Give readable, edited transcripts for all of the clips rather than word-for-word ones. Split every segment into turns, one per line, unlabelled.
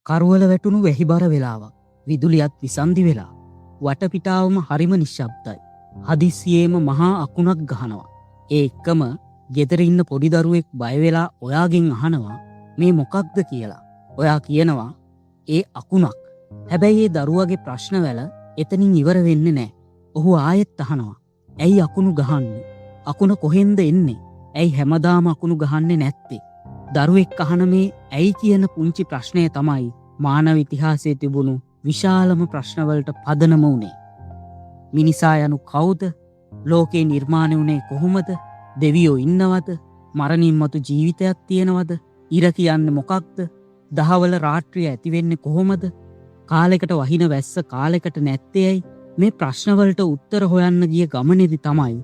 කරවල වැටුණු වැහිබර වෙලාවක්. විදුලියත් විසන්ධි වෙලා. වටපිටාවම හරිම නිශ්ශබ්දයි. හදිස්සියේම මහා අකුණක් ගහනවා. ඒ එක්කම ගෙදර ඉන්න පොඩි දරුවෙක් බය වෙලා ඔයාගෙන් අහනවා මේ මොකක්ද කියලා. ඔයා කියනවා ඒ අකුණක්. හැබැයි ඒ දරුවගේ ප්‍රශ්නවල එතනින් ඉවර වෙන්නේ නැහැ. ඔහු ආයෙත් අහනවා ඇයි අකුණු ගහන්නේ? අකුණ කොහෙන්ද එන්නේ? ඇයි හැමදාම අකුණු ගහන්නේ නැත්තේ? දරුවෙක් අහන මේ ඇයි කියන පුංචි ප්‍රශ්නය තමයි මානව ඉතිහාසයේ තිබුණු විශාලම ප්‍රශ්නවලට පදනම වුණේ. මිනිසා යනු කවුද? ලෝකේ නිර්මාණය වුණේ කොහොමද? දෙවියෝ ඉන්නවද? මරණින් මතු ජීවිතයක් තියෙනවද? ඉර කියන්නේ මොකක්ද? දහවල රාත්‍රිය ඇති වෙන්නේ කොහොමද? කාලයකට වහින වැස්ස කාලයකට නැත්තේ ඇයි? මේ ප්‍රශ්නවලට උත්තර හොයන්න ගිය ගමනේදී තමයි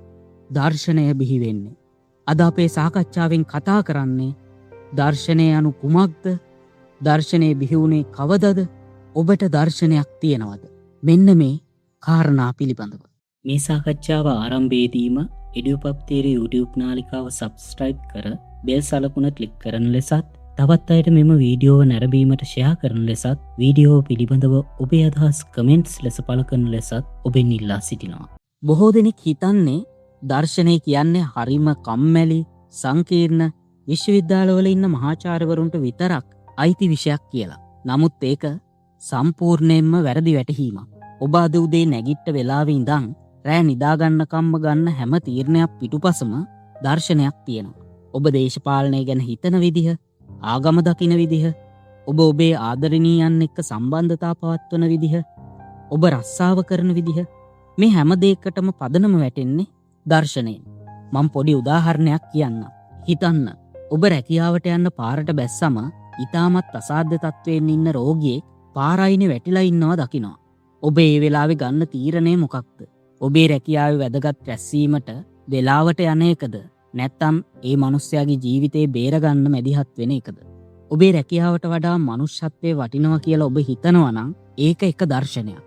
දර්ශනය බිහි වෙන්නේ. අද අපේ සාකච්ඡාවෙන් කතා කරන්නේ දර්ශනය යනු කුමක්ද? දර්ශනය බිහි වුණේ කවදද? ඔබට දර්ශනයක් තියෙනවද? මෙන්න මේ කාරණා පිළිබඳව මේ සාකච්ඡාව ආරම්භයේදීම EduPub YouTube නාලිකාව subscribe කර බෙල් සලකුණ ක්ලික් කරන ලෙසත් තවත් අයට මෙම වීඩියෝව නැරඹීමට ෂෙයා කරන ලෙසත් වීඩියෝ පිළිබඳව ඔබේ අදහස් කමෙන්ට්ස් ලෙස පළ කරන ලෙසත් ඔබෙන් ඉල්ලා සිටිනවා. බොහෝ දෙනෙක් හිතන්නේ දර්ශනය කියන්නේ හරිම කම්මැලි සංකීර්ණ විශ්වවිද්‍යාලවල ඉන්න මහාචාර්යවරුන්ට විතරක් අයිති විෂයක් කියලා. නමුත් ඒක සම්පූර්ණයෙන්ම වැරදි වැටහීමක්. ඔබ අද උදේ නැගිට්ට වෙලාවේ ඉඳන් රෑ නිදාගන්නකම්ම ගන්න හැම තීරණයක් පිටුපසම දර්ශනයක් තියෙනවා. ඔබ දේශපාලනය ගැන හිතන විදිහ, ආගම දකින විදිහ, ඔබ ඔබේ ආදරණීයන් එක්ක සම්බන්ධතා පවත්වන විදිහ, ඔබ රස්සාව කරන විදිහ, මේ හැම දෙයකටම පදනම වැටෙන්නේ දර්ශනයෙන්. මම පොඩි උදාහරණයක් කියන්නම්. හිතන්න ඔබ රැකියාවට යන්න පාරට බැස්සම ඊටමත් අසාධ්‍ය තත්වයෙන් ඉන්න රෝගියෙක් පාරයිනේ වැටිලා ඉන්නවා දකිනවා. ඔබ ඒ වෙලාවේ ගන්න තීරණය මොකක්ද? ඔබේ රැකියාවේ වැදගත් රැස්වීමට වෙලාවට යන එකද? නැත්නම් ඒ මිනිස්යාගේ ජීවිතේ බේරගන්න මැදිහත් වෙන එකද? ඔබේ රැකියාවට වඩා මනුෂ්‍යත්වයේ වටිනවා කියලා ඔබ හිතනවා නම් ඒක එක දර්ශනයක්.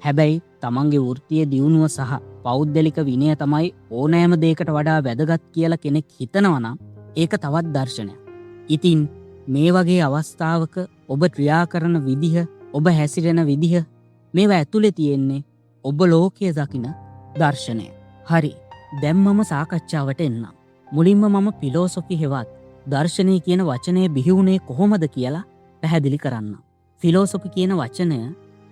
හැබැයි තමන්ගේ වෘත්තීය දියුණුව සහ පෞද්ගලික විනය තමයි ඕනෑම දෙයකට වඩා වැදගත් කියලා කෙනෙක් හිතනවා නම් ඒක තවත් දර්ශනයක්. ඉතින් මේ වගේ අවස්ථාවක ඔබ ක්‍රියා කරන විදිහ, ඔබ හැසිරෙන විදිහ, මේවා ඇතුලේ තියෙන්නේ ඔබ ලෝකයේ දකින දර්ශනය. හරි. දැන් මම සාකච්ඡාවට එන්නම්. මුලින්ම මම ෆිලොසොෆි හෙවත් දර්ශනය කියන වචනය බිහි වුණේ කොහොමද කියලා පැහැදිලි කරන්නම්. ෆිලොසොෆි කියන වචනය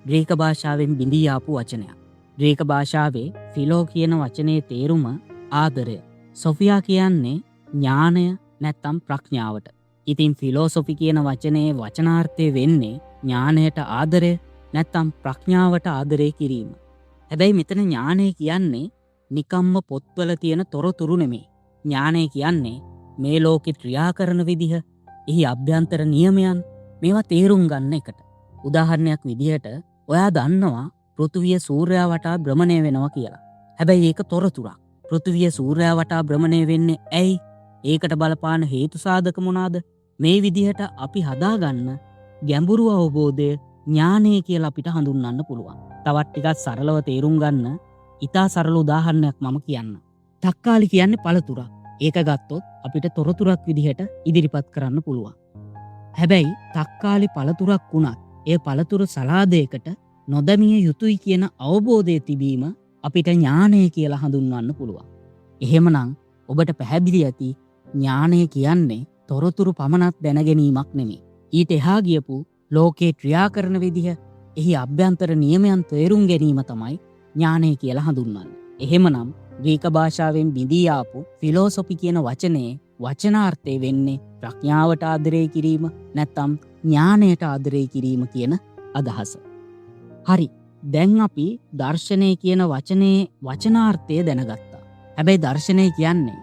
ග්‍රීක භාෂාවෙන් බිඳී ආපු වචනයක්. ග්‍රීක භාෂාවේ ෆිලෝ කියන වචනේ තේරුම ආදරය. සොෆියා කියන්නේ ඥානය නැත්තම් ප්‍රඥාවට. ඉතින් ෆිලොසොෆි කියන වචනේ වචනාර්ථය වෙන්නේ ඥානයට ආදරය නැත්තම් ප්‍රඥාවට ආදරය කිරීම. හැබැයි මෙතන ඥානය කියන්නේ නිකම්ම පොත්වල තියෙන තොරතුරු නෙමෙයි. ඥානය කියන්නේ මේ ලෝකෙ ක්‍රියා කරන විදිහ, එහි අභ්‍යන්තර නියමයන්, මේවා තේරුම් ගන්න එකට. උදාහරණයක් විදිහට ඔයා දන්නවා පෘථිවිය සූර්යයා වටා භ්‍රමණය වෙනවා කියලා. හැබැයි ඒක තොරතුරක්. පෘථිවිය සූර්යයා වටා භ්‍රමණය වෙන්නේ ඇයි? ඒකට බලපාන හේතු සාධක මොනවාද? මේ විදිහට අපි හදාගන්න ගැඹුරු අවබෝධය ඥානය කියලා අපිට හඳුන්වන්න පුළුවන්. තවත් ටිකක් සරලව තේරුම් ගන්න ඉතා සරල උදාහරණයක් මම කියන්න. තක්කාලි කියන්නේ පළතුරක්. ඒක ගත්තොත් අපිට තොරතුරක් විදිහට ඉදිරිපත් කරන්න පුළුවන්. හැබැයි තක්කාලි පළතුරක් වුණත් ඒ පළතුරු සලාදයකට නොදැමිය යුතුයි කියන අවබෝධය තිබීම අපිට ඥානය කියලා හඳුන්වන්න පුළුවන්. එහෙමනම් ඔබට පැහැදිලි ඇති ඥානය කියන්නේ තොරතුරු පමණක් දැනගැනීමක් නෙමෙයි. ඊට එහා ගියපු ලෝකේ ක්‍රියා කරන විදිහ, එහි අභ්‍යන්තර නියමයන් තේරුම් ගැනීම තමයි ඥානය කියලා හඳුන්වන්නේ. එහෙමනම් ග්‍රීක භාෂාවෙන් බිඳී ආපු ෆිලොසොෆි කියන වචනේ වචනාර්ථය වෙන්නේ ප්‍රඥාවට ආදරය කිරීම නැත්නම් ඥානයට ආදරය කිරීම කියන අදහස. හරි. දැන් අපි දර්ශනය කියන වචනේ වචනාර්ථය දැනගත්තා. හැබැයි දර්ශනය කියන්නේ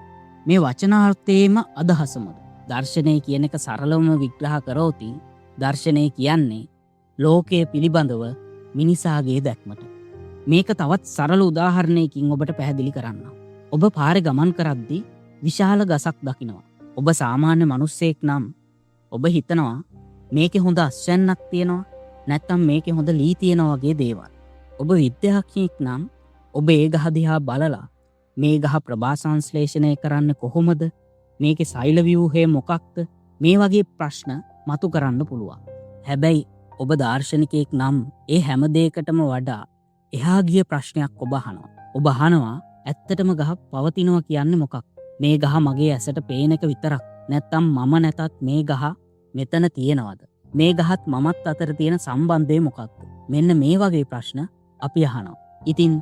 මේ වචනාර්ථයේම අදහසමද? දර්ශනය කියන එක සරලවම විග්‍රහ කරොත් දර්ශනය කියන්නේ ලෝකයේ පිළිබඳව මිනිසාගේ දැක්මට. මේක තවත් සරල උදාහරණයකින් ඔබට පැහැදිලි කරන්න. ඔබ පාරේ ගමන් කරද්දී විශාල ගසක් දකිනවා. ඔබ සාමාන්‍ය මිනිස්සෙක් නම් ඔබ හිතනවා මේකේ හොඳ අස්වැන්නක් තියෙනවා නැත්නම් මේකේ හොඳ ලී තියෙනවා වගේ දේවල්. ඔබ විද්‍යාඥයෙක් නම් ඔබ ඒ ගහ දිහා බලලා මේ ගහ ප්‍රභා සංශ්ලේෂණය කරන්න කොහොමද? මේකේ සෛල ව්‍යුහය මොකක්ද? මේ වගේ ප්‍රශ්න මතු කරන්න පුළුවන්. හැබැයි ඔබ දාර්ශනිකයෙක් නම් ඒ හැම දෙයකටම වඩා එහා ගිය ප්‍රශ්නයක් ඔබ අහනවා. ඔබ අහනවා ඇත්තටම ගහ පවතිනවා කියන්නේ මොකක්? මේ ගහ මගේ ඇසට පේන එක විතරක් නැත්තම් මම නැතත් මේ ගහ මෙතන තියෙනවද? මේ ගහත් මමත් අතර තියෙන සම්බන්ධය මොකක්ද? මෙන්න මේ වගේ ප්‍රශ්න අපි අහනවා. ඉතින්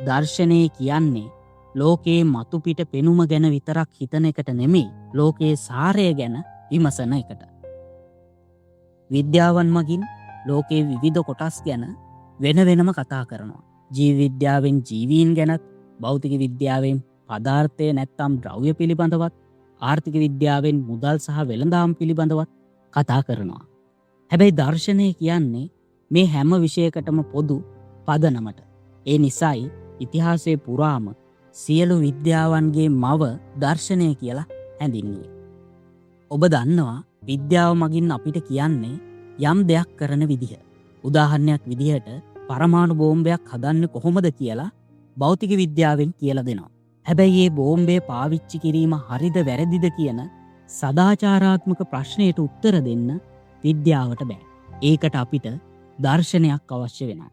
දර්ශනය කියන්නේ ලෝකයේ මතු පිට පෙනුම ගැන විතරක් හිතන එකට නෙමෙයි, ලෝකයේ සාරය ගැන විමසන එකට. විද්‍යාවන් මගින් ලෝකයේ විවිධ කොටස් ගැන වෙන වෙනම කතා කරනවා. ජීව විද්‍යාවෙන් ජීවීන් ගැනත්, භෞතික විද්‍යාවෙන් පදාර්ථය නැත්තම් ද්‍රව්‍ය පිළිබඳවත්, ආර්ථික විද්‍යාවෙන් මුදල් සහ වෙළඳාම් පිළිබඳවත් කතා කරනවා. හැබැයි දර්ශනය කියන්නේ මේ හැම විෂයකටම පොදු පදනමට. ඒ නිසායි ඉතිහාසයේ පුරාම සියලු විද්‍යාවන්ගේ මව දර්ශනය කියලා හැඳින්වුවේ. ඔබ දන්නවා විද්‍යාව මගින් අපිට කියන්නේ යම් දෙයක් කරන විදිහ. උදාහරණයක් විදිහට පරමාණු බෝම්බයක් හදන්නේ කොහොමද කියලා භෞතික විද්‍යාවෙන් කියලා දෙනවා. හැබැයි මේ බෝම්බේ පාවිච්චි කිරීම හරිද වැරදිද කියන සදාචාරාත්මක ප්‍රශ්නයට උත්තර දෙන්න විද්‍යාවට බෑ. ඒකට අපිට දර්ශනයක් අවශ්‍ය වෙනවා.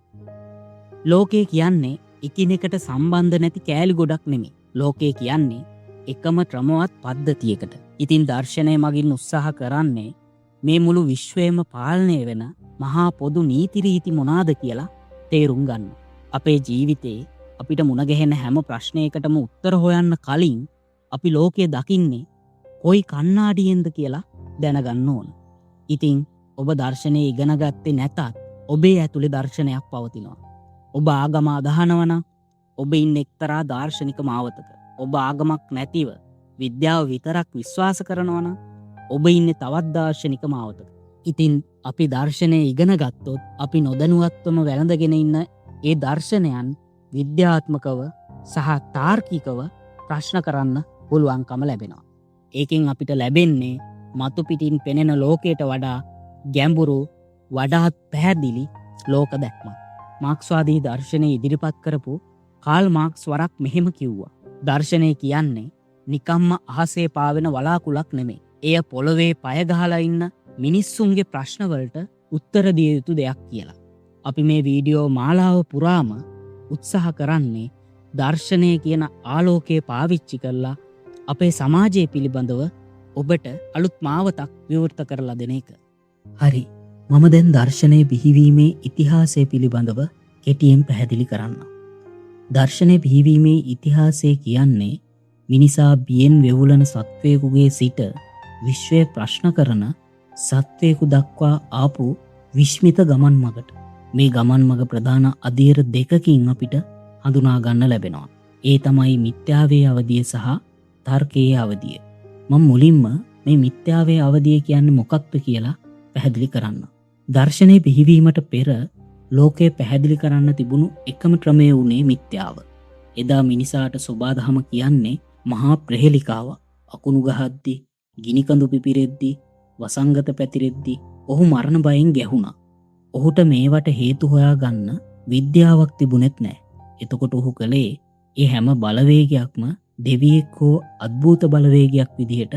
ලෝකය කියන්නේ එකිනෙකට සම්බන්ධ නැති කෑලි ගොඩක් නෙමෙයි. ලෝකය කියන්නේ එකම ක්‍රමවත් පද්ධතියකට. ඉතින් දර්ශනය මගින් උත්සාහ කරන්නේ මේ මුළු විශ්වයම පාලනය වෙන මහා පොදු නීති රීති මොනවාද කියලා තේරුම් ගන්න. අපේ ජීවිතේ අපිට මුණ ගැහෙන හැම ප්‍රශ්නයකටම උත්තර හොයන්න කලින් අපි ලෝකය දකින්නේ කොයි කණ්ණාඩියෙන්ද කියලා දැනගන්න ඕන. ඉතින් ඔබ දර්ශනය ඉගෙන ගත්තේ නැතත් ඔබේ ඇතුලේ දර්ශනයක් පවතිනවා. ඔබ ආගම අදහනවනම් ඔබ ඉන්න එක්තරා දාර්ශනික මාවතක. ඔබ ආගමක් නැතිව විද්‍යාව විතරක් විශ්වාස කරනවනම් ඔබ ඉන්නේ තවත් දාර්ශනික මාවතක. ඉතින් අපි දර්ශනය ඉගෙන ගත්තොත් අපි නොදැනුවත්වම වැළඳගෙන ඉන්න ඒ දර්ශනයන් විද්‍යාත්මකව සහ තාර්කිකව ප්‍රශ්න කරන්න පුළුවන්කම ලැබෙනවා. ඒකෙන් අපිට ලැබෙන්නේ මතු පිටින් පෙනෙන ලෝකයට වඩා ගැඹුරු, වඩාත් පැහැදිලි ලෝක දැක්මක්. මාක්ස්වාදී දර්ශනය ඉදිරිපත් කරපු කාල් මාක්ස් වරක් මෙහෙම කිව්වා. දර්ශනය කියන්නේ නිකම්ම අහසේ පාවෙන වලාකුලක් නෙමෙයි. එය පොළවේ පය ගහලා ඉන්න මිනිස්සුන්ගේ ප්‍රශ්නවලට උත්තර දිය යුතු දෙයක් කියලා. අපි මේ වීඩියෝ මාලාව පුරාම උත්සාහ කරන්නේ දර්ශනය කියන ආලෝකය පාවිච්චි කරලා අපේ සමාජය පිළිබඳව ඔබට අලුත් මාවතක් විවෘත කරලා දෙන එක. හරි, මම දැන් දර්ශනය බිහිවීමේ ඉතිහාසය පිළිබඳව කෙටියෙන් පැහැදිලි කරන්න. දර්ශනය බිහිවීමේ ඉතිහාසය කියන්නේ මිනිසා බියෙන් වෙවුලන සත්වයෙකුගේ සිට විශ්වය ප්‍රශ්න කරන සත්වයෙකු දක්වා ආපු විශ්මිත ගමන් මගට. මේ ගමන් මග ප්‍රධාන අධීර දෙකකින් අපිට හඳුනා ගන්න ලැබෙනවා. ඒ තමයි මිත්‍යාවේ අවධිය සහ තර්කයේ අවධිය. මම මුලින්ම මේ මිත්‍යාවේ අවධිය කියන්නේ මොකක්ද කියලා පැහැදිලි කරන්න. දර්ශනය බිහිවීමට පෙර ලෝකය පැහැදිලි කරන්න තිබුණු එකම ක්‍රමය වුණේ මිත්‍යාව. එදා මිනිසාට සොබාදහම කියන්නේ මහා ප්‍රහෙලිකාව. අකුණු ගහද්දි, ගිනිකඳු පිපිරෙද්දි, වසංගත පැතිරෙද්දි ඔහු මරණ බයෙන් ගැහුණා. ඔහුට මේවට හේතු හොයා ගන්න විද්‍යාවක් තිබුණෙත් නැහැ. එතකොට ඔහු කළේ ඒ හැම බලවේගයක්ම දෙවියෙක් හෝ අද්භූත බලවේගයක් විදිහට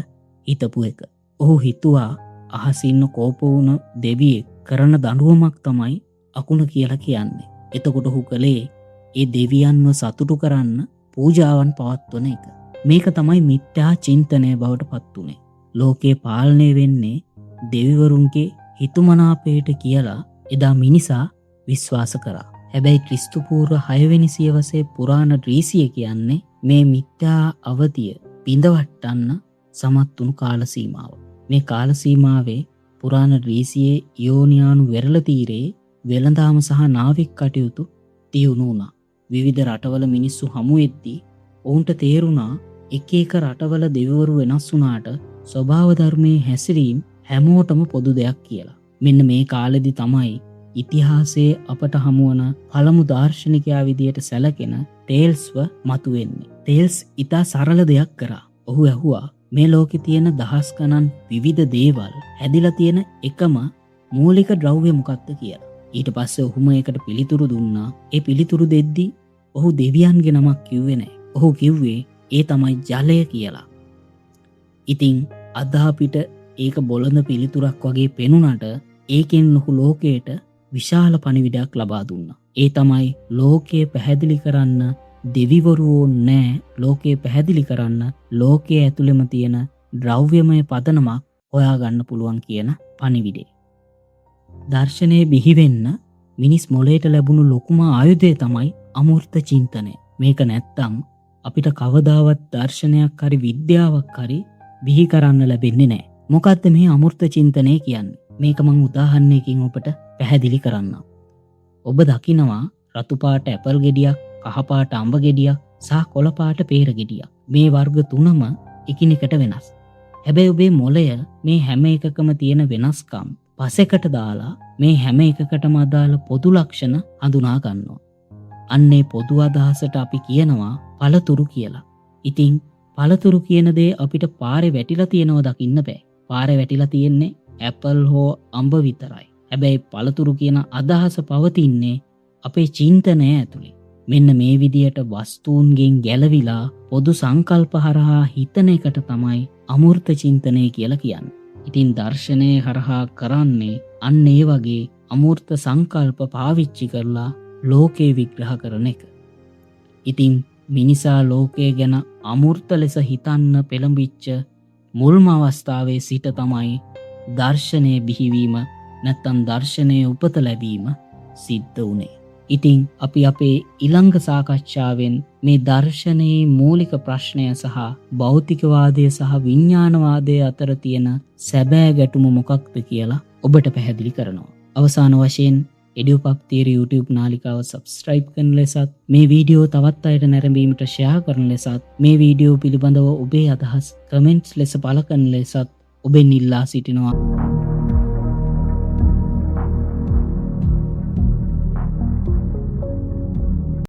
හිතපු එක. ඔහු හිතුවා අහසින්න කෝප වුණ දෙවියෙක් කරන දඬුවමක් තමයි අකුණ කියලා කියන්නේ. එතකොට ඔහු කළේ ඒ දෙවියන්ව සතුටු කරන්න පූජාවන් පවත්වන එක. මේක තමයි මිත්‍යා චින්තනය බවට පත් වුනේ. ලෝකේ පාලනය වෙන්නේ දෙවිවරුන්ගේ හිතුමනාපයට කියලා එදා මිනිසා විශ්වාස කරා. හැබැයි ක්‍රිස්තු පූර්ව 6 වෙනි සියවසේ පුරාණ ග්‍රීසිය කියන්නේ මේ මිත්‍යා අවධිය පිඳවට්ටන්න සමත් වුණු කාල සීමාව. මේ කාල සීමාවේ පුරාණ ග්‍රීසියේ ඉෝනියානු වෙරළ තීරයේ වෙළඳාම සහ නාවික කටයුතු තියුණු වුණා. විවිධ රටවල මිනිස්සු හමු වෙද්දී ඔවුන්ට තේරුණා එක එක රටවල දෙවිවරු වෙනස් වුණාට ස්වභාව ධර්මයේ හැසිරීම හැමෝටම පොදු දෙයක් කියලා. මෙන්න මේ කාලෙදි තමයි ඉතිහාසයේ අපට හමුවන පළමු දාර්ශනිකයා විදියට සැලකෙන ටේල්ස්ව මතුවෙන්නේ. ටේල්ස් ඉතා සරල දෙයක් කරා. ඔහු ඇහුවා මේ ලෝකේ තියෙන දහස් ගණන් විවිධ දේවල් හැදිලා තියෙන එකම මූලික ද්‍රව්‍ය මොකක්ද කියලා. ඊට පස්සේ ඔහුම ඒකට පිළිතුරු දුන්නා. ඒ පිළිතුරු දෙද්දී ඔහු දෙවියන්ගේ නමක් කිව්වේ නැහැ. ඔහු කිව්වේ ඒ තමයි ජලය කියලා. ඉතින් අද අපිට ඒක බොළඳ පිළිතුරක් වගේ පෙනුනට ඒකෙන් ඔහු ලෝකයට විශාල පණිවිඩයක් ලබා දුන්නා. ඒ තමයි ලෝකය පැහැදිලි කරන්න දෙවිවරු නෑ, ලෝකය පැහැදිලි කරන්න ලෝකයේ ඇතුළෙම තියෙන ද්‍රව්‍යමය පදනමක් හොයාගන්න පුළුවන් කියන පණිවිඩය. දර්ශනය බිහිවෙන්න මිනිස් මොලේට ලැබුණු ලොකුම ආයුධය තමයි අමූර්ත චින්තනය. මේක නැත්තම් අපිට කවදාවත් දර්ශනයක් හරි විද්‍යාවක් හරි බිහි කරන්න ලැබෙන්නේ නෑ. මොකක්ද මේ අමූර්ත චින්තනය කියන්නේ? මේක මං උදාහරණයකින් ඔබට පැහැදිලි කරන්නම්. ඔබ දකිනවා රතු පාට ඇපල් ගෙඩියක්, කහ පාට අඹ ගෙඩියක් සහ කොළ පාට පේර ගෙඩියක්. මේ වර්ග තුනම එකිනෙකට වෙනස්. හැබැයි ඔබේ මොළය මේ හැම එකකම තියෙන වෙනස්කම් පසෙකට දාලා මේ හැම එකකටම අදාළ පොදු ලක්ෂණ හඳුනා ගන්නවා. අන්නේ පොදු අදහසට අපි කියනවා පළතුරු කියලා. ඉතින් පළතුරු කියන දේ අපිට පාරේ වැටිලා තියෙනව දකින්න බෑ. පාරේ වැටිලා තියෙන්නේ ඇපල් හෝ අඹ විතරයි. හැබැයි පළතුරු කියන අදහස පවතින්නේ අපේ චින්තනය ඇතුළේ. මෙන්න මේ විදියට වස්තුන්ගෙන් ගැලවිලා පොදු සංකල්ප හරහා හිතන එකට තමයි අමූර්ත චින්තනය කියලා කියන්නේ. ඉතින් දර්ශනය හරහා කරන්නේ අන්න ඒ වගේ අමූර්ත සංකල්ප පාවිච්චි කරලා ලෝකේ විග්‍රහ කරන එක. ඉතින් මිනිසා ලෝකය ගැන අමූර්ත ලෙස හිතන්න පෙළඹිච්ච මුල්ම අවස්ථාවේ සිට තමයි දර්ශනය බිහිවීම නැත්තම් දර්ශනය උපත ලැබීම සිද්ධ වුණේ. ඉතින් අපි අපේ ඊළඟ සාකච්ඡාවෙන් මේ දර්ශනයේ මූලික ප්‍රශ්නය සහ භෞතිකවාදය සහ විඥානවාදය අතර තියෙන සැබෑ ගැටුම මොකක්ද කියලා ඔබට පැහැදිලි කරනවා. අවසාන වශයෙන් EduPub Theory YouTube නාලිකාව subscribe කරන ලෙසත් මේ වීඩියෝ තවත් අයට නැරඹීමට share කරන ලෙසත් මේ වීඩියෝ පිළිබඳව ඔබේ අදහස් comments ලෙස පළ කරන ලෙසත් ඔබෙන් ඉල්ලා සිටිනවා.